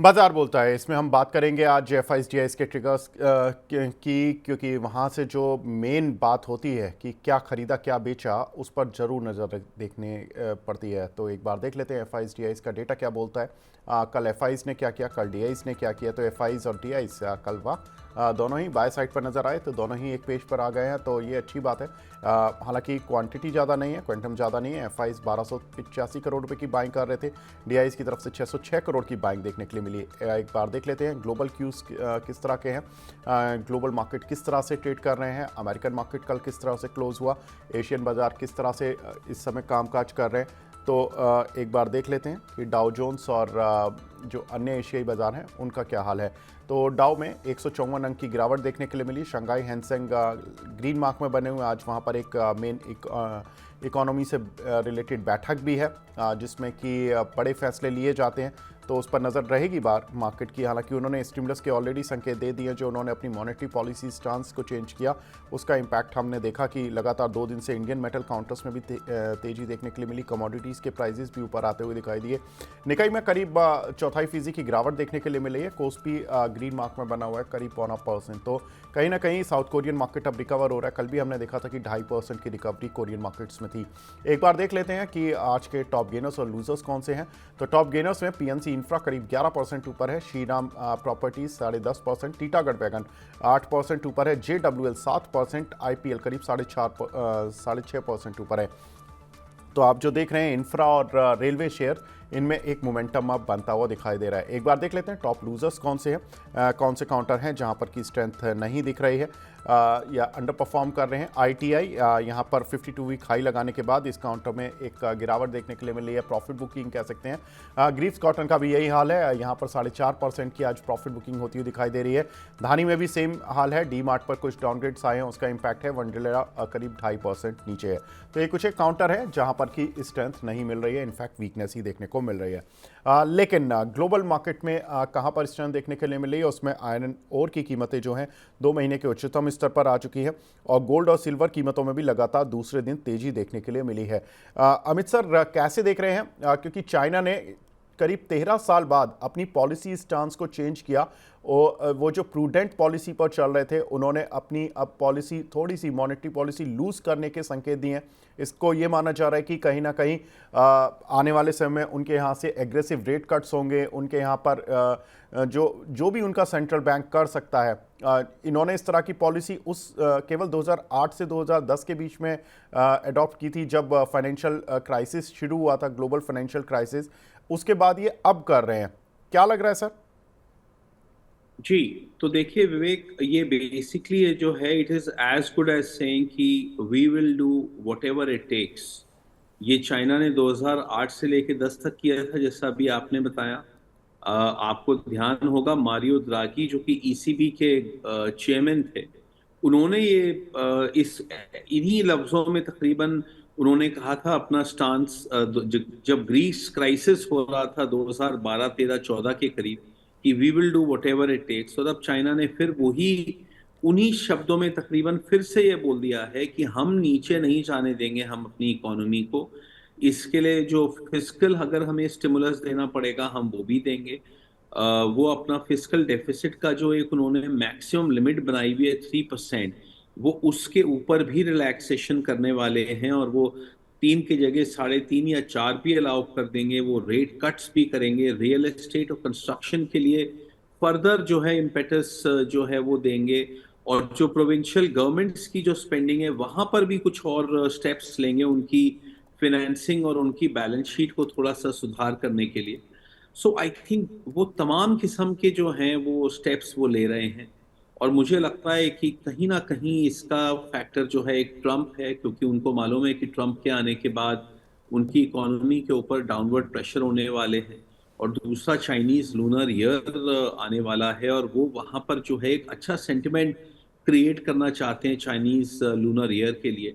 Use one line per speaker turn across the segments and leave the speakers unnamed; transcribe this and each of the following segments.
बाजार बोलता है। इसमें हम बात करेंगे आज एफआईजीआईस के ट्रिगर्स की, क्योंकि वहाँ से जो मेन बात होती है कि क्या खरीदा क्या बेचा, उस पर जरूर नज़र देखने पड़ती है। तो एक बार देख लेते हैं एफआईजीआईस का डेटा क्या बोलता है। कल एफआईज ने क्या किया, कल डीआईज ने क्या किया। तो एफआईज और डीआईज कल दोनों ही बाय साइड पर नजर आए, तो दोनों ही एक पेज पर आ गए हैं, तो ये अच्छी बात है। हालांकि क्वांटिटी ज़्यादा नहीं है, क्वांटम ज़्यादा नहीं है। एफआईज 1285 करोड़ रुपए की बाइंग कर रहे थे, डीआईज की तरफ से 606 करोड़ की बाइंग देखने के लिए मिली। एक बार देख लेते हैं ग्लोबल क्यूज किस तरह के हैं, ग्लोबल मार्केट किस तरह से ट्रेड कर रहे हैं, अमेरिकन मार्केट कल किस तरह से क्लोज हुआ, एशियन बाजार किस तरह से इस समय कामकाज कर रहे हैं। तो एक बार देख लेते हैं कि डाउ जोन्स और जो अन्य एशियाई बाजार हैं उनका क्या हाल है। तो डाउ में 154 अंक की गिरावट देखने के लिए मिली। शंघाई हैंसेंग ग्रीन मार्क में बने हुए, आज वहाँ पर एक मेन इकोनॉमी से रिलेटेड बैठक भी है, जिसमें कि बड़े फैसले लिए जाते हैं, तो उस पर नज़र रहेगी बार मार्केट की। हालांकि उन्होंने स्टिमुलस के ऑलरेडी संकेत दे दिए, जो उन्होंने अपनी मॉनेटरी पॉलिसी स्टांस को चेंज किया, उसका इम्पैक्ट हमने देखा कि लगातार 2 दिन से इंडियन मेटल काउंटर्स में भी तेजी देखने के लिए मिली। कमोडिटीज़ के प्राइजेस भी ऊपर आते हुए दिखाई दिए। निकाई में करीब 0.25% की गिरावट देखने के लिए मिली है। कोस्पी ग्रीन मार्क में बना हुआ है करीब 0.25%। तो कहीं ना कहीं साउथ कोरियन मार्केट अब रिकवर हो रहा है। कल भी हमने देखा था कि 2.5% की रिकवरी कोरियन मार्केट्स में थी। एक बार देख लेते हैं कि आज के टॉप गेनर्स और लूजर्स कौन से हैं। तो टॉप गेनर्स में पीएनसी इंफ्रा करीब 11% ऊपर है, श्रीराम प्रॉपर्टीज 10.5%, टीटागढ़ बैगन 8% ऊपर है, जेडब्ल्यूएल 7%, आईपीएल करीब 6.5% ऊपर है। तो आप जो देख रहे हैं इंफ्रा और रेलवे शेयर, इनमें एक मोमेंटम अब बनता हुआ दिखाई दे रहा है। एक बार देख लेते हैं टॉप लूजर्स कौन से हैं, कौन से काउंटर हैं जहां पर की स्ट्रेंथ नहीं दिख रही है या अंडर परफॉर्म कर रहे हैं। आईटीआई यहां पर 52 वीक हाई लगाने के बाद इस काउंटर में एक गिरावट देखने के लिए मिली है, प्रॉफिट बुकिंग कह सकते हैं। ग्रीव्स कॉटन का भी यही हाल है, यहां पर 4.5% की आज प्रॉफिट बुकिंग होती हुई दिखाई दे रही है। धानी में भी सेम हाल है, डी मार्ट पर कुछ डाउनग्रेड्स आए हैं, उसका इंपैक्ट है। वनडेला करीब 2.5% नीचे है। तो ये कुछ एक काउंटर है जहां पर की स्ट्रेंथ नहीं मिल रही है, इनफैक्ट वीकनेस ही देखने को मिल रही है। लेकिन ग्लोबल मार्केट में कहां पर स्ट्रेंथ देखने के लिए मिल रही है, उसमें आयरन ओर की कीमतें जो हैं 2 महीने के उच्चतम स्तर पर आ चुकी है, और गोल्ड और सिल्वर कीमतों में भी लगातार दूसरे दिन तेजी देखने के लिए मिली है। अमित सर कैसे देख रहे हैं, क्योंकि चाइना ने करीब 13 साल बाद अपनी पॉलिसी स्टांस को चेंज किया, वो जो प्रूडेंट पॉलिसी पर चल रहे थे, उन्होंने अपनी अब पॉलिसी थोड़ी सी मॉनेटरी पॉलिसी लूज करने के संकेत दिए हैं। इसको ये माना जा रहा है कि कहीं ना कहीं आने वाले समय में उनके यहाँ से एग्रेसिव रेट कट्स होंगे, उनके यहाँ पर जो भी उनका सेंट्रल बैंक कर सकता है। इन्होंने इस तरह की पॉलिसी केवल 2008 से 2010 के बीच में अडॉप्ट की थी, जब फाइनेंशियल क्राइसिस शुरू हुआ था, ग्लोबल फाइनेंशियल क्राइसिस। उसके बाद ये अब कर रहे हैं, क्या लग रहा है सर?
जी, तो देखिए विवेक, ये बेसिकली ये जो है it is as good as saying कि we will do whatever it takes. ये चाइना ने 2008 से लेके 10 तक किया था, जैसा अभी आपने बताया। आपको ध्यान होगा मारियो द्रागी जो कि ईसीबी के चेयरमैन थे, उन्होंने ये इस इन्हीं लफ्जों में तकरीबन उन्होंने कहा था अपना स्टांस, जब ग्रीस क्राइसिस हो रहा था 2012 13 14 के करीब, कि we will do whatever it takes. और अब चाइना ने फिर वही उन्हीं शब्दों में तकरीबन फिर से ये बोल दिया है कि हम नीचे नहीं जाने देंगे हम अपनी इकोनॉमी को। इसके लिए जो फिस्कल अगर हमें स्टिमुलस देना पड़ेगा हम वो भी देंगे। वो अपना फिस्कल डेफिसिट का जो एक उन्होंने मैक्सिमम लिमिट बनाई हुई है 3%, वो उसके ऊपर भी रिलैक्सेशन करने वाले हैं, और वो 3 की जगह 3.5 या 4 भी अलाउ कर देंगे। वो रेट कट्स भी करेंगे, रियल एस्टेट और कंस्ट्रक्शन के लिए फर्दर जो है इम्पेटस जो है वो देंगे। और जो प्रोविंशियल गवर्नमेंट्स की जो स्पेंडिंग है वहां पर भी कुछ और स्टेप्स लेंगे उनकी फिनेंसिंग और उनकी बैलेंस शीट को थोड़ा सा सुधार करने के लिए। सो आई थिंक वो तमाम किस्म के जो हैं वो स्टेप्स वो ले रहे हैं। और मुझे लगता है कि कहीं ना कहीं इसका फैक्टर जो है एक ट्रम्प है, क्योंकि उनको मालूम है कि ट्रम्प के आने के बाद उनकी इकोनॉमी के ऊपर डाउनवर्ड प्रेशर होने वाले हैं। और दूसरा चाइनीज लूनर ईयर आने वाला है, और वो वहां पर जो है एक अच्छा सेंटिमेंट क्रिएट करना चाहते हैं चाइनीज लूनर ईयर के लिए।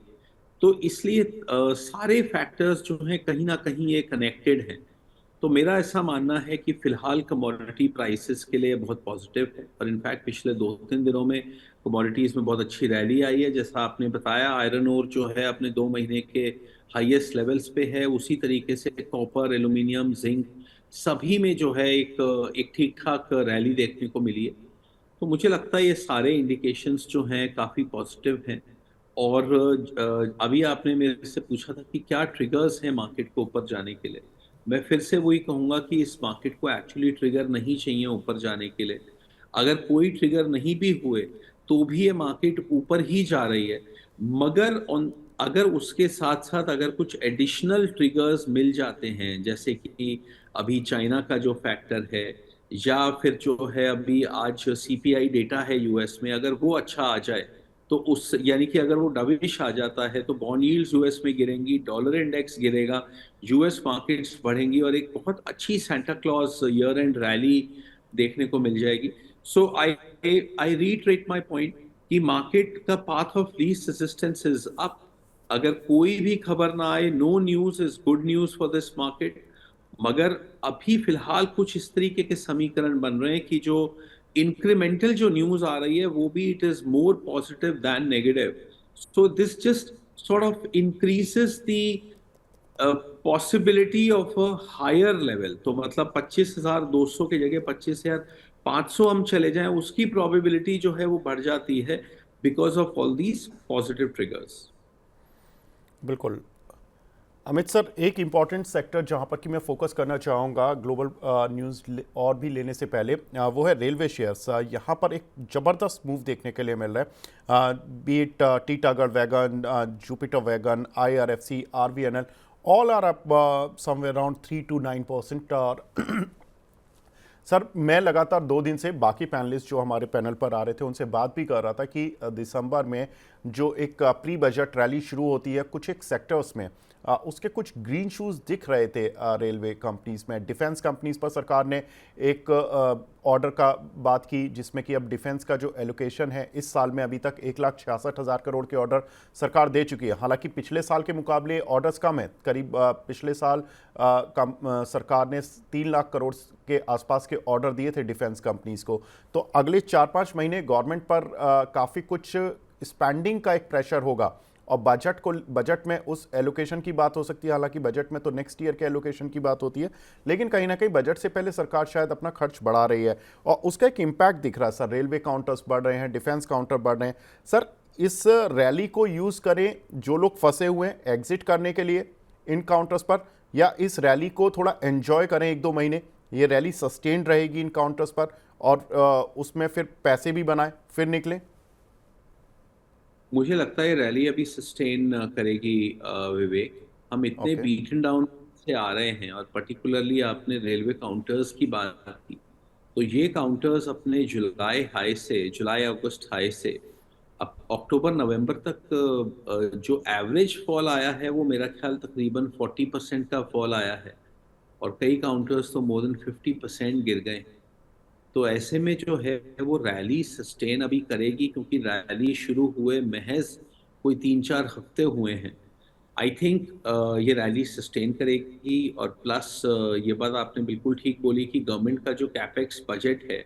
तो इसलिए सारे फैक्टर्स जो हैं कहीं ना कहीं ये कनेक्टेड हैं। तो मेरा ऐसा मानना है कि फिलहाल कमोडिटी प्राइसेस के लिए बहुत पॉजिटिव है, और इनफैक्ट पिछले 2-3 दिनों में कमोडिटीज में बहुत अच्छी रैली आई है। जैसा आपने बताया, आयरन ओर जो है अपने 2 महीने के हाईएस्ट लेवल्स पे है, उसी तरीके से कॉपर, एल्यूमिनियम, जिंक सभी में जो है एक ठीक ठाक रैली देखने को मिली है। तो मुझे लगता है ये सारे इंडिकेशंस जो हैं काफ़ी पॉजिटिव हैं। और अभी आपने मेरे से पूछा था कि क्या ट्रिगर्स हैं मार्केट को ऊपर जाने के लिए। मैं फिर से वही कहूंगा कि इस मार्केट को एक्चुअली ट्रिगर नहीं चाहिए ऊपर जाने के लिए। अगर कोई ट्रिगर नहीं भी हुए तो भी ये मार्केट ऊपर ही जा रही है। मगर अगर उसके साथ साथ अगर कुछ एडिशनल ट्रिगर्स मिल जाते हैं, जैसे कि अभी चाइना का जो फैक्टर है, या फिर जो है अभी आज सीपीआई डेटा है यूएस में, अगर वो अच्छा आ जाए तो उस यानी कि अगर वो डविश आ जाता है तो बॉन्ड यील्ड्स यूएस में गिरेंगी, डॉलर इंडेक्स गिरेगा, यूएस मार्केट्स बढ़ेंगी और एक बहुत अच्छी Santa Claus year end rally देखने को मिल जाएगी। So I I retreat my point कि मार्केट का path of least resistance is up. अगर कोई भी खबर ना आए, no news is good news for this market. मगर अभी फिलहाल कुछ इस तरीके के समीकरण बन रहे हैं कि जो इंक्रीमेंटल जो न्यूज आ रही है वो भी it is more positive than negative. So this just sort of increases the possibility of a higher level. तो मतलब 25,200 की जगह 25,500 हम चले जाएं, उसकी प्रोबेबिलिटी जो है वो बढ़ जाती है because of all these positive triggers.
बिल्कुल। अमित सर, एक इम्पॉर्टेंट सेक्टर जहां पर कि मैं फोकस करना चाहूँगा ग्लोबल न्यूज़ और भी लेने से पहले, वो है रेलवे शेयर्स। यहाँ पर एक ज़बरदस्त मूव देखने के लिए मिल रहा है। Be it Titagarh wagon, Jupiter wagon, IRFC, RVNL, all are up somewhere around 3 to 9%। और सर, मैं लगातार 2 दिन से बाकी पैनलिस्ट जो हमारे पैनल पर आ रहे थे उनसे बात भी कर रहा था कि दिसंबर में जो एक प्री बजट रैली शुरू होती है कुछ एक सेक्टर्स में, उसके कुछ ग्रीन शूज दिख रहे थे रेलवे कंपनीज में। डिफेंस कंपनीज पर सरकार ने एक ऑर्डर का बात की, जिसमें कि अब डिफेंस का जो एलोकेशन है इस साल में अभी तक 1,66,000 करोड़ के ऑर्डर सरकार दे चुकी है। हालांकि पिछले साल के मुकाबले ऑर्डर्स कम है, करीब पिछले साल सरकार ने 3 लाख करोड़ के आसपास के ऑर्डर दिए थे डिफेंस कंपनीज को। तो अगले 4-5 महीने गवर्नमेंट पर काफ़ी कुछ स्पेंडिंग का एक प्रेशर होगा, और बजट में उस एलोकेशन की बात हो सकती है। हालांकि बजट में तो नेक्स्ट ईयर के एलोकेशन की बात होती है, लेकिन कहीं ना कहीं बजट से पहले सरकार शायद अपना खर्च बढ़ा रही है और उसका एक इम्पैक्ट दिख रहा है। सर, रेलवे काउंटर्स बढ़ रहे हैं, डिफेंस काउंटर बढ़ रहे हैं। सर, इस रैली को यूज़ करें जो लोग फंसे हुए हैं एग्जिट करने के लिए इन काउंटर्स पर, या इस रैली को थोड़ा एंजॉय करें 1-2 महीने, ये रैली सस्टेन्ड रहेगी इन काउंटर्स पर और उसमें फिर पैसे भी बनाएं फिर निकलें?
मुझे लगता है रैली अभी सस्टेन करेगी विवेक। हम इतने
ओके।
बीटन डाउन से आ रहे हैं, और पर्टिकुलरली आपने रेलवे काउंटर्स की बात की, तो ये काउंटर्स अपने जुलाई अगस्त हाई से अब अक्टूबर नवंबर तक जो एवरेज फॉल आया है वो मेरा ख्याल तकरीबन 40% का फॉल आया है। और कई काउंटर्स तो मोर देन 50% गिर गए। तो ऐसे में जो है वो रैली सस्टेन अभी करेगी, क्योंकि रैली शुरू हुए महज कोई 3-4 हफ्ते हुए हैं। आई थिंक ये रैली सस्टेन करेगी। और प्लस ये बात आपने बिल्कुल ठीक बोली कि गवर्नमेंट का जो कैपेक्स बजट है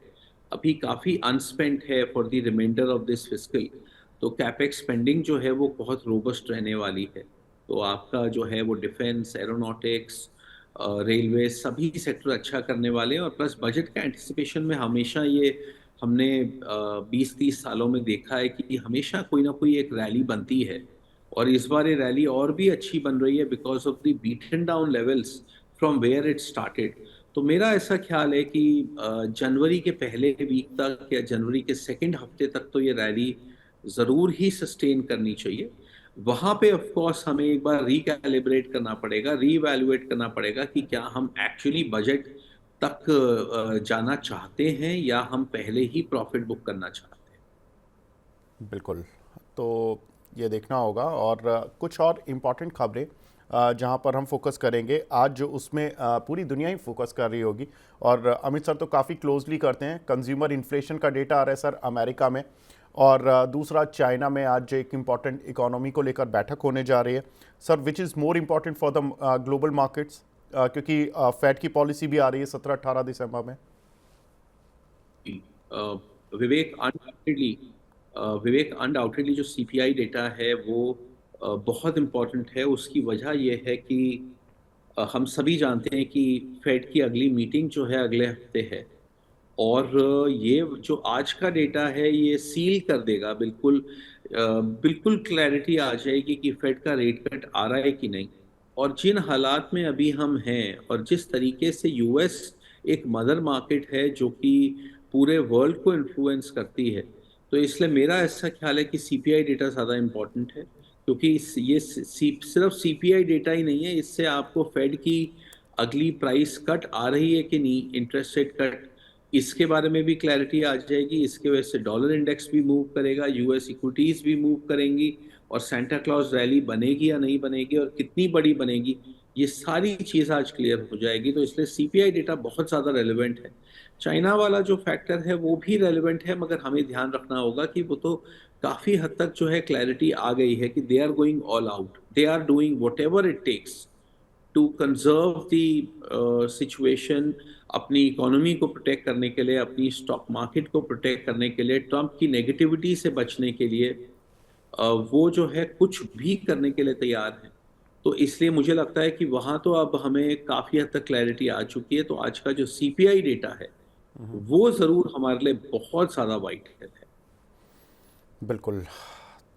अभी काफ़ी अनस्पेंट है for the reminder of this fiscal. तो कैपेक्स स्पेंडिंग जो है वो बहुत रोबस्ट रहने वाली है। तो आपका जो है वो डिफेंस, एरोनॉटिक्स, रेलवे, सभी सेक्टर अच्छा करने वाले हैं। और प्लस बजट का एंटिसिपेशन में हमेशा ये हमने 20-30 सालों में देखा है कि हमेशा कोई ना कोई एक रैली बनती है। और इस बार ये रैली और भी अच्छी बन रही है because of the beaten down levels from where it started. तो मेरा ऐसा ख्याल है कि जनवरी के पहले वीक तक या जनवरी के सेकेंड हफ्ते तक तो ये रैली ज़रूर ही सस्टेन करनी चाहिए। वहां पे ऑफ कोर्स हमें एक बार रिकैलिब्रेट करना पड़ेगा, रीवैल्यूएट करना पड़ेगा कि क्या हम एक्चुअली बजट तक जाना चाहते हैं या हम पहले ही प्रॉफिट बुक करना चाहते हैं।
बिल्कुल। तो ये देखना होगा। और कुछ और इम्पॉर्टेंट खबरें जहां पर हम फोकस करेंगे आज, जो उसमें पूरी दुनिया ही फोकस कर रही होगी, और अमित सर तो काफ़ी क्लोजली करते हैं। कंज्यूमर इन्फ्लेशन का डेटा आ रहा है सर अमेरिका में, और दूसरा चाइना में आज एक इम्पॉर्टेंट इकोनॉमी को लेकर बैठक होने जा रही है। Sir, which is more important for the global markets, क्योंकि फेड की पॉलिसी भी आ रही है 17-18 दिसंबर में।
अ, विवेक अनडाउटेडली विवेक अनडाउटेडली जो सीपीआई डेटा है वो बहुत इम्पोर्टेंट है। उसकी वजह यह है कि हम सभी जानते हैं कि फेड की अगली मीटिंग जो है अगले हफ्ते है, और ये जो आज का डेटा है ये सील कर देगा बिल्कुल। बिल्कुल क्लैरिटी आ जाएगी कि फेड का रेट कट आ रहा है कि नहीं। और जिन हालात में अभी हम हैं और जिस तरीके से यूएस एक मदर मार्केट है जो कि पूरे वर्ल्ड को इन्फ्लुएंस करती है, तो इसलिए मेरा ऐसा ख्याल है कि सीपीआई डेटा ज़्यादा इम्पोर्टेंट है, क्योंकि सिर्फ सीपीआई डेटा ही नहीं है, इससे आपको फेड की अगली प्राइस कट आ रही है कि नहीं, इंटरेस्ट रेट कट, इसके बारे में भी क्लैरिटी आ जाएगी। इसके वजह से डॉलर इंडेक्स भी मूव करेगा, यूएस इक्विटीज भी मूव करेंगी, और सेंटा क्लॉज रैली बनेगी या नहीं बनेगी और कितनी बड़ी बनेगी, ये सारी चीज़ आज क्लियर हो जाएगी। तो इसलिए सीपीआई डेटा बहुत ज़्यादा रेलिवेंट है। चाइना वाला जो फैक्टर है वो भी रेलिवेंट है, मगर हमें ध्यान रखना होगा कि वो तो काफ़ी हद तक जो है क्लैरिटी आ गई है कि they are going all out, they are doing whatever it takes to conserve the situation, अपनी इकोनॉमी को प्रोटेक्ट करने के लिए, अपनी स्टॉक मार्केट को प्रोटेक्ट करने के लिए, ट्रंप की नेगेटिविटी से बचने के लिए, वो जो है कुछ भी करने के लिए तैयार है। तो इसलिए मुझे लगता है कि वहाँ तो अब हमें काफ़ी हद तक क्लैरिटी आ चुकी है। तो आज का जो सीपीआई डेटा है वो ज़रूर हमारे लिए बहुत ज़्यादा वाइटल है।
बिल्कुल।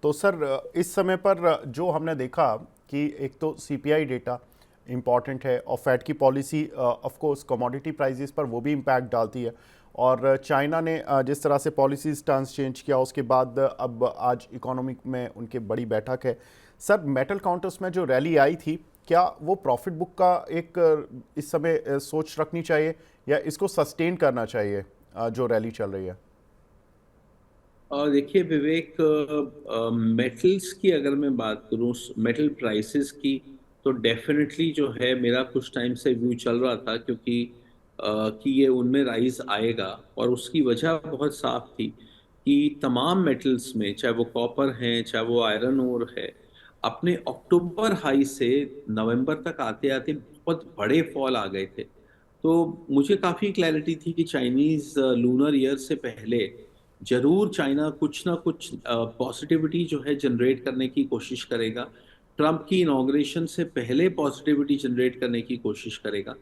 तो सर इस समय पर जो हमने देखा कि एक तो सीपीआई डेटा इम्पॉर्टेंट है और फेड की policy of course commodity prices पर वो भी इम्पैक्ट डालती है। और चाइना ने जिस तरह से पॉलिसी स्टांस चेंज किया उसके बाद अब आज इकोनॉमिक में उनकी बड़ी बैठक है। सर मेटल काउंटर्स में जो रैली आई थी, क्या वो प्रॉफिट बुक का एक इस समय सोच रखनी चाहिए या इसको सस्टेन करना चाहिए जो रैली चल रही है?
और देखिए विवेक, मेटल्स की अगर मैं बात करूं, मेटल प्राइसेस की, तो डेफिनेटली जो है मेरा कुछ टाइम से व्यू चल रहा था, क्योंकि कि ये उनमें राइज आएगा। और उसकी वजह बहुत साफ थी कि तमाम मेटल्स में, चाहे वो कॉपर है चाहे वो आयरन ओर है, अपने अक्टूबर हाई से नवंबर तक आते आते बहुत बड़े फॉल आ गए थे। तो मुझे काफ़ी क्लैरिटी थी कि चाइनीज लूनर ईयर से पहले जरूर चाइना कुछ ना कुछ पॉजिटिविटी जो है जनरेट करने की कोशिश करेगा, ट्रंप की इनॉग्रेशन से पहले पॉजिटिविटी जनरेट करने की कोशिश करेगा,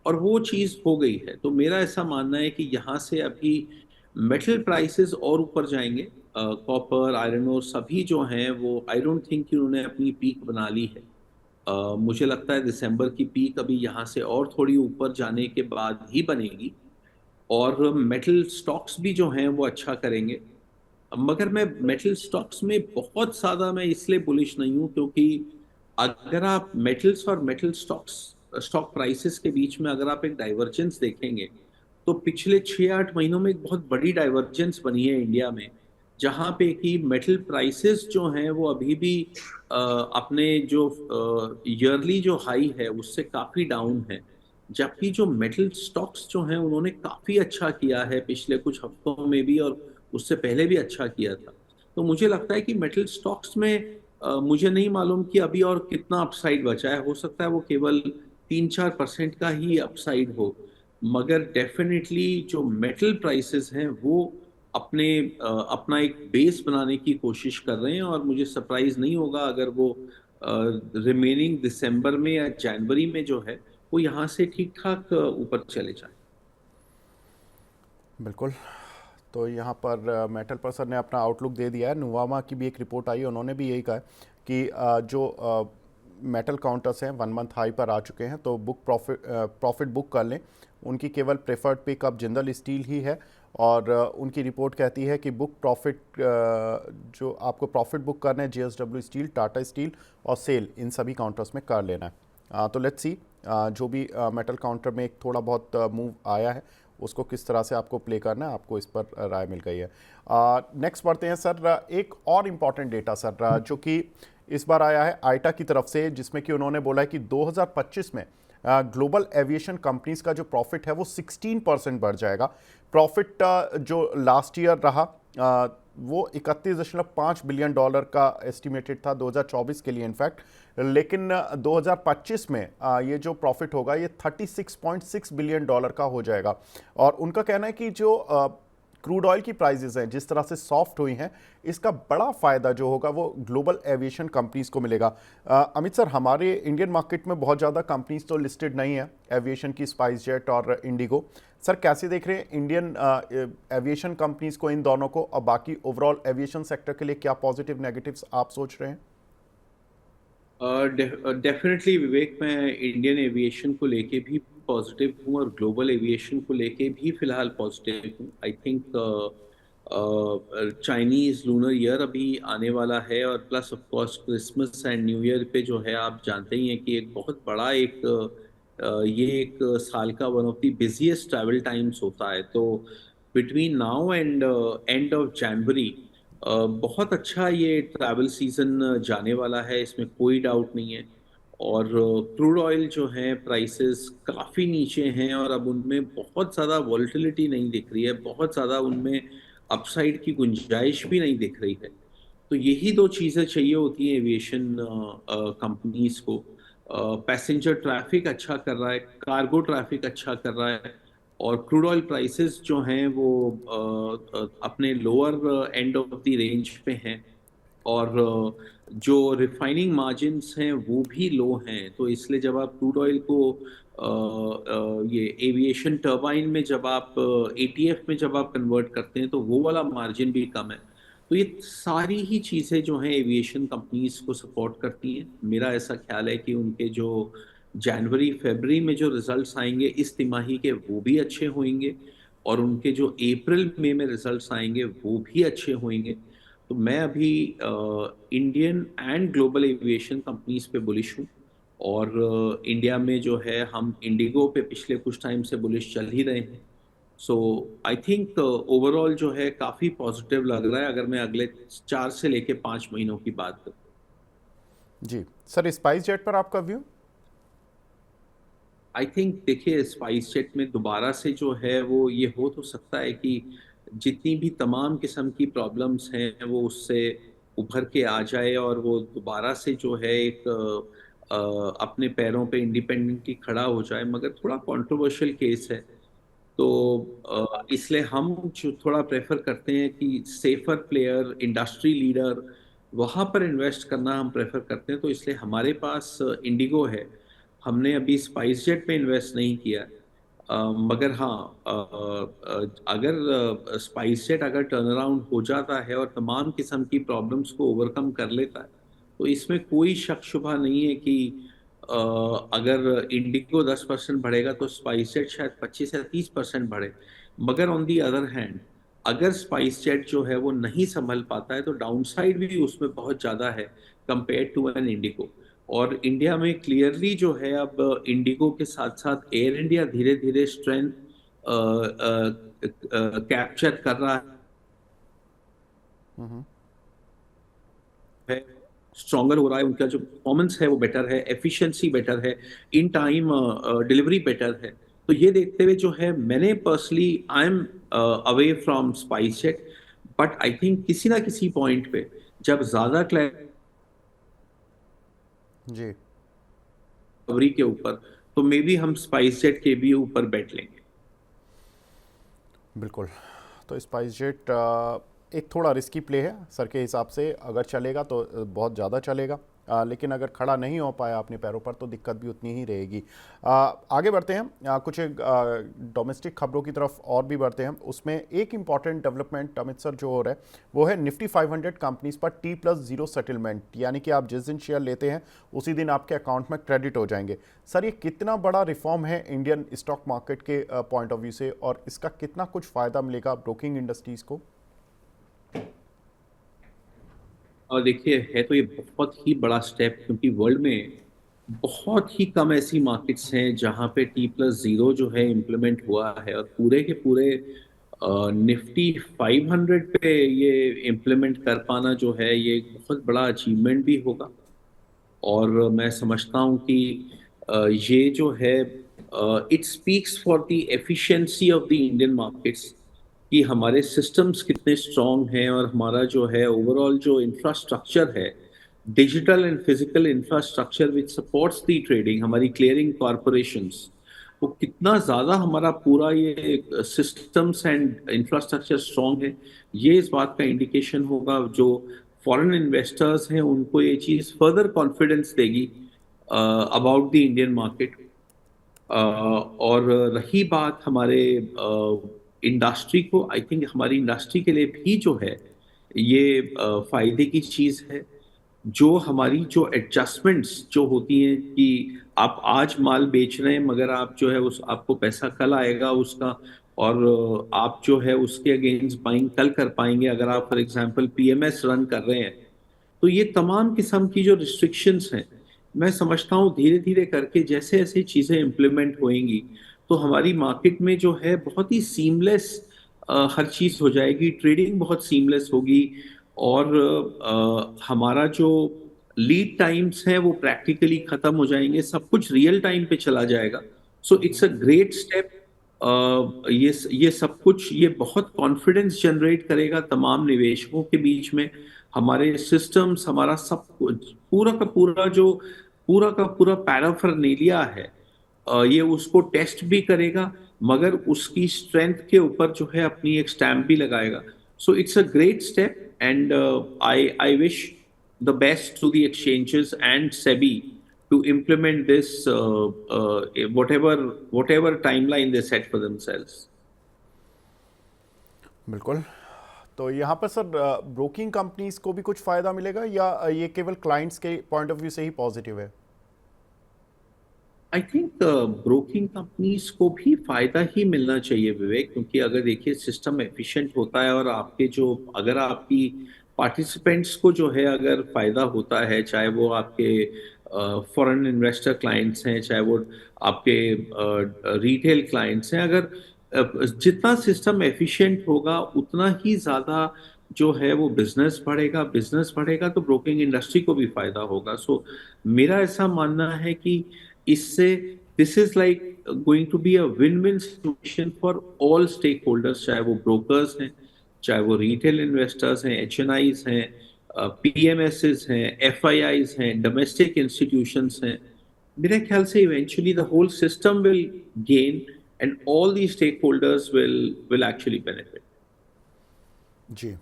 और वो चीज़ हो गई है। तो मेरा ऐसा मानना है कि यहाँ से अभी मेटल प्राइसेस और ऊपर जाएंगे। कॉपर, आयरन और सभी जो हैं वो, आई डोंट थिंक कि उन्होंने अपनी पीक बना ली है। मुझे लगता है दिसंबर की पीक अभी यहाँ से और थोड़ी ऊपर जाने के बाद ही बनेगी, और मेटल स्टॉक्स भी जो हैं वो अच्छा करेंगे। मगर मैं मेटल स्टॉक्स में बहुत ज़्यादा मैं इसलिए बुलिश नहीं हूँ, क्योंकि अगर आप मेटल्स और मेटल स्टॉक्स, स्टॉक प्राइसेस के बीच में अगर आप एक डाइवर्जेंस देखेंगे, तो पिछले 6-8 महीनों में एक बहुत बड़ी डाइवर्जेंस बनी है इंडिया में, जहाँ पे कि मेटल प्राइसेस जो हैं वो अभी भी अपने जो ईयरली जो हाई है उससे काफ़ी डाउन है, जबकि जो मेटल स्टॉक्स जो हैं उन्होंने काफ़ी अच्छा किया है पिछले कुछ हफ्तों में भी, और उससे पहले भी अच्छा किया था। तो मुझे लगता है कि मेटल स्टॉक्स में मुझे नहीं मालूम कि अभी और कितना अपसाइड बचा है। हो सकता है वो केवल 3-4% का ही अपसाइड हो, मगर डेफिनेटली जो मेटल प्राइसेस हैं वो अपना एक बेस बनाने की कोशिश कर रहे हैं, और मुझे सरप्राइज नहीं होगा अगर वो रिमेनिंग दिसंबर में या जनवरी में जो है वो यहाँ से ठीक ठाक ऊपर चले जाए।
बिल्कुल। तो यहाँ पर मेटल पर्सन ने अपना आउटलुक दे दिया है। नुवामा की भी एक रिपोर्ट आई, उन्होंने भी यही कहा है कि जो मेटल काउंटर्स हैं 1 मंथ हाई पर आ चुके हैं, तो प्रॉफिट बुक कर लें। उनकी केवल प्रेफर्ड पिक अब जिंदल स्टील ही है, और उनकी रिपोर्ट कहती है कि बुक प्रॉफिट जो आपको प्रॉफिट बुक करना है जेएसडब्ल्यू स्टील, टाटा स्टील और सेल, इन सभी काउंटर्स में कर लेना है। तो लेट्स सी जो भी मेटल काउंटर में एक थोड़ा बहुत मूव आया है उसको किस तरह से आपको प्ले करना है, आपको इस पर राय मिल गई है। नेक्स्ट बढ़ते हैं सर, एक और इम्पॉर्टेंट डेटा सर जो कि इस बार आया है आईटा की तरफ से, जिसमें कि उन्होंने बोला है कि 2025 में ग्लोबल एविएशन कंपनीज का जो प्रॉफिट है वो 16% बढ़ जाएगा। प्रॉफिट जो लास्ट ईयर रहा वो 31.5 बिलियन डॉलर का एस्टिमेटेड था 2024 के लिए इनफैक्ट, लेकिन 2025 में ये जो प्रॉफिट होगा ये 36.6 बिलियन डॉलर का हो जाएगा। और उनका कहना है कि जो क्रूड ऑयल की प्राइसेस हैं जिस तरह से सॉफ्ट हुई हैं, इसका बड़ा फ़ायदा जो होगा वो ग्लोबल एविएशन कंपनीज को मिलेगा। अमित सर, हमारे इंडियन मार्केट में बहुत ज़्यादा कंपनीज तो लिस्टेड नहीं है एविएशन की, स्पाइस जेट और इंडिगो। सर कैसे देख रहे हैं इंडियन एविएशन कंपनीज को, इन दोनों को, और बाकी ओवरऑल एविएशन सेक्टर के लिए क्या पॉजिटिव नेगेटिव्स आप सोच रहे हैं?
डेफिनेटली विवेक, मैं इंडियन एविएशन को लेके भी पॉजिटिव हूँ और ग्लोबल एविएशन को लेके भी फिलहाल पॉजिटिव हूँ। I think Chinese lunar year अभी आने वाला है और plus of course Christmas and new year पे जो है आप जानते ही हैं कि एक बहुत बड़ा ये एक साल का one of the busiest travel times होता है। तो between now and end of January बहुत अच्छा ये ट्रैवल सीजन जाने वाला है, इसमें कोई डाउट नहीं है। और क्रूड ऑयल जो है प्राइसेस काफ़ी नीचे हैं और अब उनमें बहुत ज़्यादा वॉलेटिलिटी नहीं दिख रही है, बहुत ज़्यादा उनमें अपसाइड की गुंजाइश भी नहीं दिख रही है। तो यही दो चीज़ें चाहिए होती हैं एविएशन कंपनीज को। पैसेंजर ट्रैफिक अच्छा कर रहा है, कार्गो ट्रैफिक अच्छा कर रहा है, और क्रूड ऑयल प्राइसेस जो हैं वो अपने lower end of the range पे हैं, और जो रिफाइनिंग मार्जिन्स हैं वो भी लो हैं। तो इसलिए जब आप क्रूड ऑयल को ये एविएशन टर्बाइन में जब आप एटीएफ में जब आप कन्वर्ट करते हैं तो वो वाला मार्जिन भी कम है। तो ये सारी ही चीज़ें जो हैं एविएशन कंपनीज को सपोर्ट करती हैं। मेरा ऐसा ख्याल है कि उनके जो जनवरी फरवरी में जो रिजल्ट्स आएंगे इस तिमाही के वो भी अच्छे होंगे, और उनके जो अप्रैल मई में रिजल्ट्स आएंगे वो भी अच्छे होंगे। तो मैं अभी Indian and global aviation companies पे बुलिश हूँ। और इंडिया में जो है हम इंडिगो पे पिछले कुछ टाइम से बुलिश चल ही रहे हैं। सो आई थिंक ओवरऑल जो है काफ़ी पॉजिटिव लग रहा है अगर मैं अगले 4 से लेके 5 महीनों की बात करूँ।
जी सर, स्पाइस जेट पर आपका व्यू?
आई थिंक देखिए, स्पाइस जेट में दोबारा से जो है वो ये हो तो सकता है कि जितनी भी तमाम किस्म की प्रॉब्लम्स हैं वो उससे उभर के आ जाए और वो दोबारा से जो है एक अपने पैरों पे इंडिपेंडेंटली खड़ा हो जाए, मगर थोड़ा कंट्रोवर्शियल केस है। तो इसलिए हम जो थोड़ा प्रेफर करते हैं कि सेफर प्लेयर, इंडस्ट्री लीडर, वहाँ पर इन्वेस्ट करना हम प्रेफर करते हैं। तो इसलिए हमारे पास इंडिगो है, हमने अभी स्पाइस जेट पे इन्वेस्ट नहीं किया। मगर हाँ, अगर स्पाइस जेट अगर टर्न अराउंड हो जाता है और तमाम किस्म की प्रॉब्लम्स को ओवरकम कर लेता है तो इसमें कोई शक शुबा नहीं है कि अगर इंडिगो 10% बढ़ेगा तो स्पाइस जेट शायद 25 या 30% बढ़े। मगर ऑन दी अदर हैंड, अगर स्पाइस जेट जो है वो नहीं संभल पाता है तो डाउनसाइड भी उसमें बहुत ज़्यादा है कंपेयर टू एन इंडिगो। और इंडिया में क्लियरली जो है अब इंडिगो के साथ साथ एयर इंडिया धीरे धीरे स्ट्रेंथ कैप्चर कर रहा है, स्ट्रॉन्गर हो रहा है, उनका जो परफॉर्मेंस है वो बेटर है, एफिशिएंसी बेटर है, इन टाइम डिलीवरी बेटर है। तो ये देखते हुए जो है मैंने personally I am away from spice jet, but I think किसी ना किसी पॉइंट पे जब ज्यादा
जी
रिकवरी के ऊपर तो मे बी हम स्पाइस जेट के भी ऊपर बैठ लेंगे।
बिल्कुल। तो स्पाइस जेट एक थोड़ा रिस्की प्ले है सर के हिसाब से, अगर चलेगा तो बहुत ज़्यादा चलेगा, लेकिन अगर खड़ा नहीं हो पाया अपने पैरों पर तो दिक्कत भी उतनी ही रहेगी। आगे बढ़ते हैं, कुछ एक डोमेस्टिक खबरों की तरफ और भी बढ़ते हैं। उसमें एक इम्पॉर्टेंट डेवलपमेंट अमित सर जो हो रहा है वो है निफ्टी 500 कंपनीज पर T+0 सेटलमेंट, यानी कि आप जिस दिन शेयर लेते हैं उसी दिन आपके अकाउंट में क्रेडिट हो जाएंगे। सर ये कितना बड़ा रिफॉर्म है इंडियन स्टॉक मार्केट के पॉइंट ऑफ व्यू से, और इसका कितना कुछ फ़ायदा मिलेगा ब्रोकिंग इंडस्ट्रीज़ को?
और देखिए, है तो ये बहुत ही बड़ा स्टेप, क्योंकि वर्ल्ड में बहुत ही कम ऐसी मार्केट्स हैं जहां पे T+0 जो है इम्प्लीमेंट हुआ है, और पूरे के पूरे निफ्टी 500 पे ये इम्प्लीमेंट कर पाना जो है ये एक बहुत बड़ा अचीवमेंट भी होगा। और मैं समझता हूँ कि ये जो है it speaks for the efficiency of the Indian markets, कि हमारे सिस्टम्स कितने स्ट्रॉन्ग हैं और हमारा जो है ओवरऑल जो इंफ्रास्ट्रक्चर है, digital and physical infrastructure which supports the trading, हमारी क्लियरिंग कॉरपोरेशंस, वो कितना ज्यादा हमारा पूरा ये सिस्टम्स एंड इंफ्रास्ट्रक्चर स्ट्रांग है, ये इस बात का इंडिकेशन होगा। जो फॉरेन इन्वेस्टर्स हैं उनको ये चीज फर्दर कॉन्फिडेंस देगी अबाउट द इंडियन मार्केट। और रही बात हमारे इंडस्ट्री को, आई थिंक हमारी इंडस्ट्री के लिए भी जो है ये फायदे की चीज है। जो हमारी जो एडजस्टमेंट्स जो होती हैं कि आप आज माल बेच रहे हैं मगर आप जो है उस आपको पैसा कल आएगा उसका, और आप जो है उसके अगेंस्ट बाइंग कल कर पाएंगे अगर आप फॉर एग्जांपल पीएमएस रन कर रहे हैं। तो ये तमाम किस्म की जो रिस्ट्रिक्शंस हैं, मैं समझता हूँ धीरे धीरे करके जैसे ऐसे चीजें इम्प्लीमेंट होएंगी तो हमारी मार्केट में जो है बहुत ही सीमलेस हर चीज हो जाएगी, ट्रेडिंग बहुत सीमलेस होगी। और हमारा जो लीड टाइम्स हैं वो प्रैक्टिकली खत्म हो जाएंगे, सब कुछ रियल टाइम पे चला जाएगा। So it's a great step. ये सब कुछ ये बहुत कॉन्फिडेंस जनरेट करेगा तमाम निवेशकों के बीच में। हमारे सिस्टम्स, हमारा सब कुछ पूरा का पूरा पैराफर्नेलिया है, ये उसको टेस्ट भी करेगा मगर उसकी स्ट्रेंथ के ऊपर जो है अपनी एक स्टैम्प भी लगाएगा। So it's a great step and I wish the best to the exchanges and SEBI to implement this whatever timeline they set for themselves.
बिल्कुल। तो यहाँ पर सर ब्रोकिंग कंपनीज को भी कुछ फ़ायदा मिलेगा या ये केवल क्लाइंट्स के पॉइंट ऑफ व्यू से ही पॉजिटिव है?
आई थिंक ब्रोकिंग कंपनीज को भी फायदा ही मिलना चाहिए विवेक, क्योंकि अगर देखिए सिस्टम एफिशिएंट होता है और आपके जो अगर आपकी पार्टिसिपेंट्स को जो है अगर फायदा होता है, चाहे वो आपके फॉरेन इन्वेस्टर क्लाइंट्स हैं, चाहे वो आपके रिटेल क्लाइंट्स हैं, अगर जितना सिस्टम एफिशिएंट होगा उतना ही ज़्यादा जो है वो बिजनेस बढ़ेगा तो ब्रोकिंग इंडस्ट्री को भी फायदा होगा। सो मेरा ऐसा मानना है कि इससे this is like going to be a win win situation for all stakeholders, चाहे वो ब्रोकर्स हैं, चाहे वो रिटेल इन्वेस्टर्स हैं, एचएनआईज हैं, पीएमएसएस हैं, एफआईआईज हैं, डोमेस्टिक इंस्टीट्यूशंस हैं। मेरे ख्याल से eventually the whole system will gain and all the stake holders will actually benefit.
जी।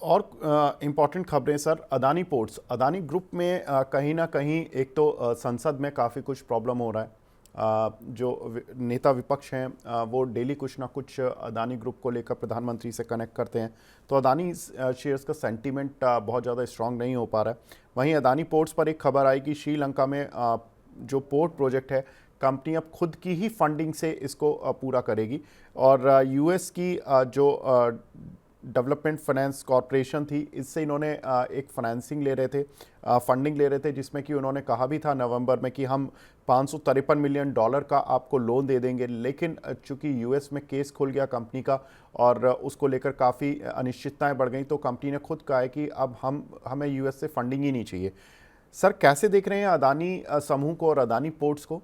और इम्पॉर्टेंट खबरें sir, Adani ports, Adani group में कहीं ना कहीं एक तो संसद में काफ़ी कुछ प्रॉब्लम हो रहा है। जो नेता विपक्ष हैं वो डेली कुछ ना कुछ अदानी ग्रुप को लेकर प्रधानमंत्री से कनेक्ट करते हैं, तो अदानी शेयर्स का सेंटीमेंट बहुत ज़्यादा स्ट्रांग नहीं हो पा रहा है। वहीं अदानी पोर्ट्स पर एक खबर आई कि श्रीलंका में जो पोर्ट प्रोजेक्ट है कंपनी अब खुद की ही फंडिंग से इसको पूरा करेगी, और यूएस की जो डेवलपमेंट फाइनेंस कॉरपोरेशन थी, इससे इन्होंने एक फाइनेंसिंग ले रहे थे, फंडिंग ले रहे थे, जिसमें कि उन्होंने कहा भी था नवंबर में कि हम $553 मिलियन का आपको लोन दे देंगे। लेकिन चूंकि यूएस में केस खुल गया कंपनी का और उसको लेकर काफ़ी अनिश्चितताएं बढ़ गई, तो कंपनी ने खुद कहा है कि अब हमें यूएस से फंडिंग ही नहीं चाहिए। सर कैसे देख रहे हैं अदानी समूह को और अदानी पोर्ट्स को?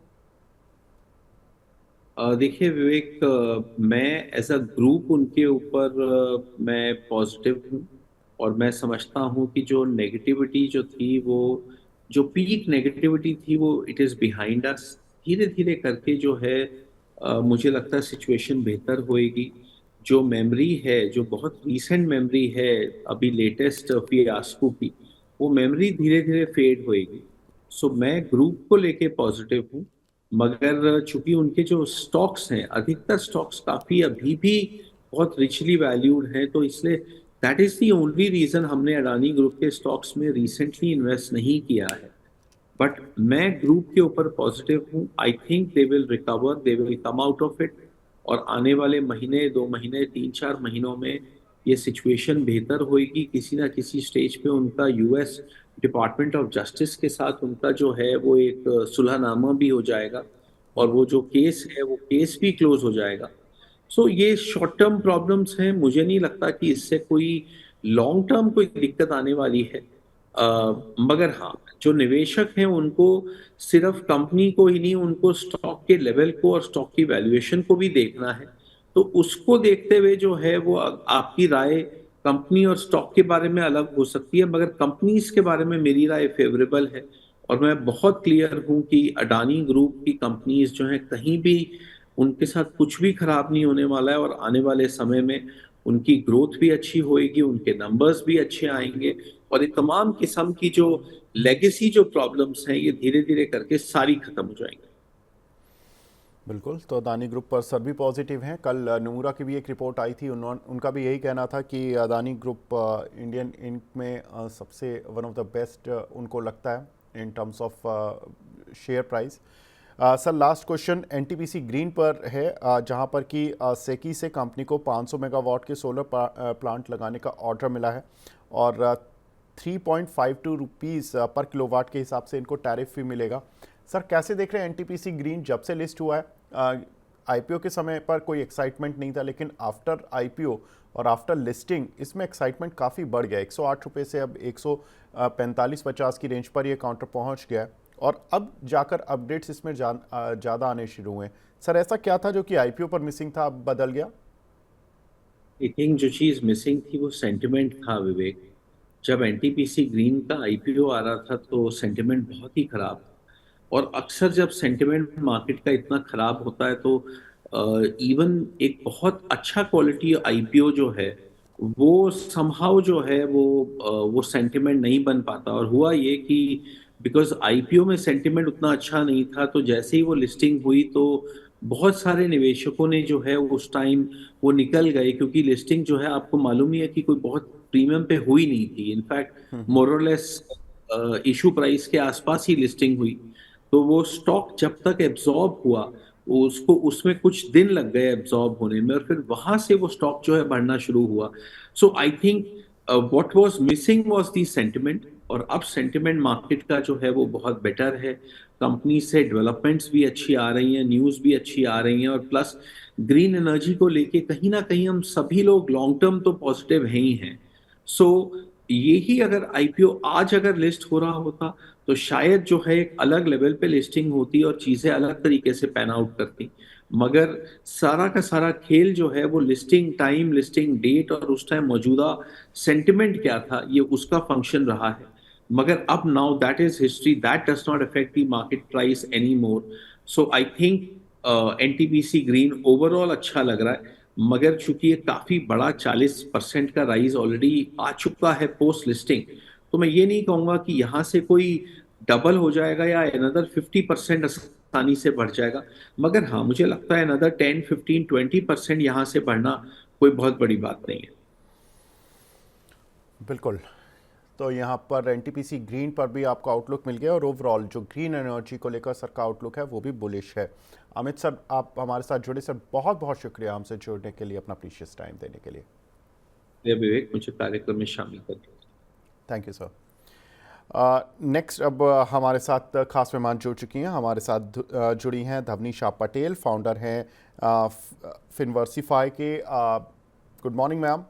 देखिए विवेक, मैं एज अ ग्रुप उनके ऊपर मैं पॉजिटिव हूँ। और मैं समझता हूँ कि जो नेगेटिविटी जो थी वो जो पीक नेगेटिविटी थी वो इट इज़ बिहाइंड अस। धीरे धीरे करके जो है मुझे लगता है सिचुएशन बेहतर होएगी। जो मेमोरी है, जो बहुत रीसेंट मेमोरी है अभी लेटेस्ट फियास्को की, वो मेमोरी धीरे धीरे फेड होएगी। सो मैं ग्रुप को लेके पॉजिटिव हूँ। मगर चूंकि उनके जो स्टॉक्स हैं, अधिकतर स्टॉक्स काफी अभी भी बहुत रिचली वैल्यूड हैं, तो इसलिए that is the only reason हमने अडानी ग्रुप के स्टॉक्स में रिसेंटली इन्वेस्ट नहीं किया है। बट मैं ग्रुप के ऊपर पॉजिटिव हूँ। I think they will recover, they will come out of it. और आने वाले महीने, 2 महीने, 3-4 महीनों में ये सिचुएशन बेहतर होएगी। किसी ना किसी स्टेज पे उनका यूएस डिपार्टमेंट ऑफ जस्टिस के साथ उनका जो है वो एक सुलहनामा भी हो जाएगा और वो जो केस है वो केस भी क्लोज हो जाएगा। सो ये शॉर्ट टर्म प्रॉब्लम्स हैं, मुझे नहीं लगता कि इससे कोई लॉन्ग टर्म कोई दिक्कत आने वाली है। मगर हाँ, जो निवेशक हैं उनको सिर्फ कंपनी को ही नहीं, उनको स्टॉक के लेवल को और स्टॉक की वैल्यूएशन को भी देखना है। तो उसको देखते हुए जो है वो आपकी राय कंपनी और स्टॉक के बारे में अलग हो सकती है, मगर कंपनीज के बारे में मेरी राय फेवरेबल है। और मैं बहुत क्लियर हूं कि अडानी ग्रुप की कंपनीज जो हैं कहीं भी उनके साथ कुछ भी खराब नहीं होने वाला है, और आने वाले समय में उनकी ग्रोथ भी अच्छी होएगी, उनके नंबर्स भी अच्छे आएंगे, और ये तमाम किस्म की जो लेगेसी जो प्रॉब्लम्स हैं ये धीरे धीरे करके सारी खत्म हो जाएंगी।
बिल्कुल, तो अदानी ग्रुप पर सर भी पॉजिटिव हैं। कल नमूरा की भी एक रिपोर्ट आई थी, उनका भी यही कहना था कि अदानी ग्रुप इंडियन इंक में सबसे वन ऑफ द बेस्ट उनको लगता है in terms of share price. Sir last question NTPC green पर है, जहां पर कि सेकी से कंपनी को 500 मेगावाट के सोलर प्लांट लगाने का ऑर्डर मिला है और 3.52 रुपीज़ पर किलोवाट के हिसाब से इनको टैरिफ भी मिलेगा। सर कैसे देख रहे हैं एनटीपीसी ग्रीन? जब से लिस्ट हुआ है आईपीओ के समय पर कोई एक्साइटमेंट नहीं था, लेकिन आफ्टर आईपीओ और आफ्टर लिस्टिंग इसमें एक्साइटमेंट काफ़ी बढ़ गया। 108 रुपये से अब 145-50 की रेंज पर ये काउंटर पहुंच गया है और अब जाकर अपडेट्स इसमें ज़्यादा आने शुरू हुए हैं। सर ऐसा क्या था जो कि आईपीओ पर मिसिंग था, अब बदल गया?
आई थिंक जो चीज मिसिंग थी वो सेंटिमेंट था विवेक। जब एनटीपीसी ग्रीन का आईपीओ आ रहा था तो सेंटिमेंट बहुत ही खराब था, और अक्सर जब सेंटिमेंट मार्केट का इतना खराब होता है तो इवन एक बहुत अच्छा क्वालिटी आईपीओ जो है वो समहाउ जो है वो सेंटिमेंट नहीं बन पाता। और हुआ ये कि बिकॉज आईपीओ में सेंटिमेंट उतना अच्छा नहीं था, तो जैसे ही वो लिस्टिंग हुई तो बहुत सारे निवेशकों ने जो है उस टाइम वो निकल गए, क्योंकि लिस्टिंग जो है आपको मालूम ही है कि कोई बहुत प्रीमियम पे हुई नहीं थी। इनफैक्ट मोरलेस इशू प्राइस के आसपास ही लिस्टिंग हुई। तो वो स्टॉक जब तक एब्जॉर्ब हुआ वो उसको उसमें कुछ दिन लग गए एब्जॉर्ब होने में, और फिर वहां से वो स्टॉक जो है बढ़ना शुरू हुआ। So I think what was missing was the sentiment, और अब सेंटिमेंट मार्केट का जो है वो बहुत बेटर है। कंपनी से डेवलपमेंट्स भी अच्छी आ रही हैं, न्यूज़ भी अच्छी आ रही हैं, और प्लस ग्रीन एनर्जी को लेके कहीं ना कहीं हम सभी लोग लॉन्ग टर्म तो पॉजिटिव हैं ही हैं। सो यही अगर आईपीओ आज अगर लिस्ट हो रहा होता तो शायद जो है एक अलग लेवल पे लिस्टिंग होती और चीजें अलग तरीके से पैन आउट करती। मगर सारा का सारा खेल जो है वो लिस्टिंग टाइम, लिस्टिंग डेट और उस टाइम मौजूदा सेंटिमेंट क्या था ये उसका फंक्शन रहा है। मगर अब now that is history, that does not affect the market price any more. So I think NTPC green overall अच्छा लग रहा है, मगर चूंकि ये काफी बड़ा 40% का राइज ऑलरेडी आ चुका है पोस्ट लिस्टिंग, तो मैं ये नहीं कहूंगा कि यहाँ से कोई डबल हो जाएगा या अनदर 50% आसानी से बढ़ जाएगा। मगर हाँ मुझे लगता है अनदर 10, 15, 20% यहाँ से बढ़ना कोई बहुत बड़ी बात नहीं है।
बिल्कुल, तो यहाँ पर एनटीपीसी ग्रीन पर भी आपको आउटलुक मिल गया और ओवरऑल जो ग्रीन एनर्जी को लेकर सर का आउटलुक है वो भी बुलिश है। अमित सर आप हमारे साथ जुड़े, सर बहुत बहुत शुक्रिया हमसे जुड़ने के लिए, अपना प्रीशियस टाइम देने के लिए।
विवेक, मुझे कार्यक्रम में शामिल कर दिया।
Thank you sir. नेक्स्ट अब हमारे साथ खास मेहमान जुड़ चुकी हैं, हमारे साथ जुड़ी हैं धवनी शाह पटेल, फाउंडर हैं फिनवर्सिफाई के। Good morning ma'am.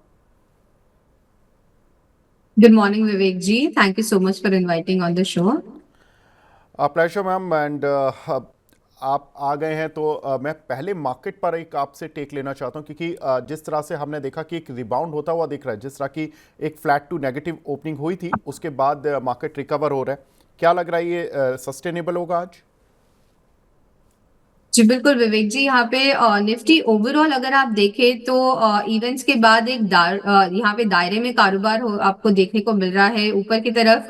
Good morning, Vivek ji. Thank you so much for inviting on the show.
Pleasure ma'am, and आप आ गए हैं तो मैं पहले मार्केट पर एक आपसे टेक लेना चाहता हूं, क्योंकि जिस तरह से हमने देखा कि एक रिबाउंड होता हुआ दिख रहा है, जिस तरह की एक फ्लैट टू नेगेटिव ओपनिंग हुई थी उसके बाद मार्केट रिकवर हो रहा है, क्या लग रहा है ये सस्टेनेबल होगा आज?
जी बिल्कुल विवेक जी, यहाँ पे निफ्टी ओवरऑल अगर आप देखें तो इवेंट्स के बाद एक यहाँ पे दायरे में कारोबार आपको देखने को मिल रहा है। ऊपर की तरफ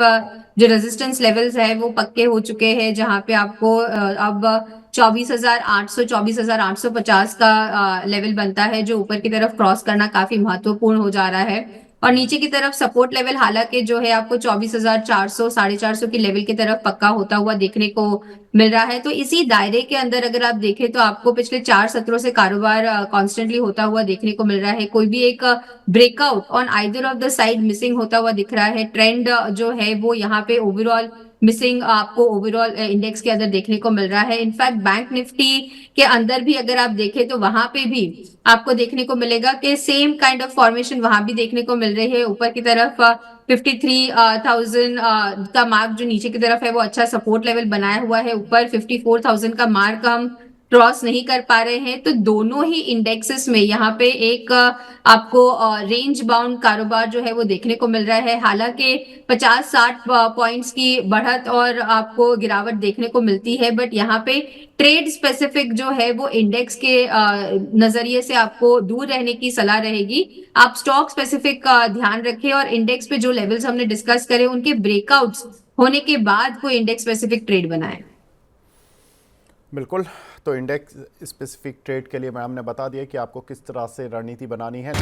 जो रेजिस्टेंस लेवल्स है वो पक्के हो चुके हैं, जहाँ पे आपको अब 24,800 24,850 का लेवल बनता है, जो ऊपर की तरफ क्रॉस करना काफी महत्वपूर्ण हो जा रहा है। और नीचे की तरफ सपोर्ट लेवल हालांकि जो है आपको 24,400 450 की लेवल की तरफ पक्का होता हुआ देखने को मिल रहा है। तो इसी दायरे के अंदर अगर आप देखें तो आपको पिछले 4 सत्रों से कारोबार कॉन्स्टेंटली होता हुआ देखने को मिल रहा है। कोई भी एक breakout on either of the side missing होता हुआ दिख रहा है। ट्रेंड जो है वो यहाँ पे ओवरऑल मिसिंग आपको ओवरऑल इंडेक्स के अंदर देखने को मिल रहा है। इनफैक्ट बैंक निफ्टी के अंदर भी अगर आप देखें तो वहां पे भी आपको देखने को मिलेगा कि सेम काइंड ऑफ फॉर्मेशन वहां भी देखने को मिल रही है। ऊपर की तरफ 53,000 का मार्क जो नीचे की तरफ है वो अच्छा सपोर्ट लेवल बनाया हुआ है। ऊपर 54,000 का मार्क हम क्रॉस नहीं कर पा रहे हैं, तो दोनों ही इंडेक्सेस में यहाँ पे एक आपको रेंज बाउंड कारोबार जो है वो देखने को मिल रहा है। हालांकि 50-60 पॉइंट्स की बढ़त और आपको गिरावट देखने को मिलती है, बट यहाँ पे ट्रेड स्पेसिफिक जो है वो इंडेक्स के नजरिए से आपको दूर रहने की सलाह रहेगी। आप स्टॉक स्पेसिफिक का ध्यान रखें और इंडेक्स पे जो लेवल्स हमने डिस्कस करे उनके ब्रेकआउट्स होने के बाद कोई इंडेक्स स्पेसिफिक ट्रेड बनाएं।
बिल्कुल। तो इंडेक्स स्पेसिफिक ट्रेड के लिए मैम ने बता दिया कि आपको किस तरह से रणनीति बनानी है।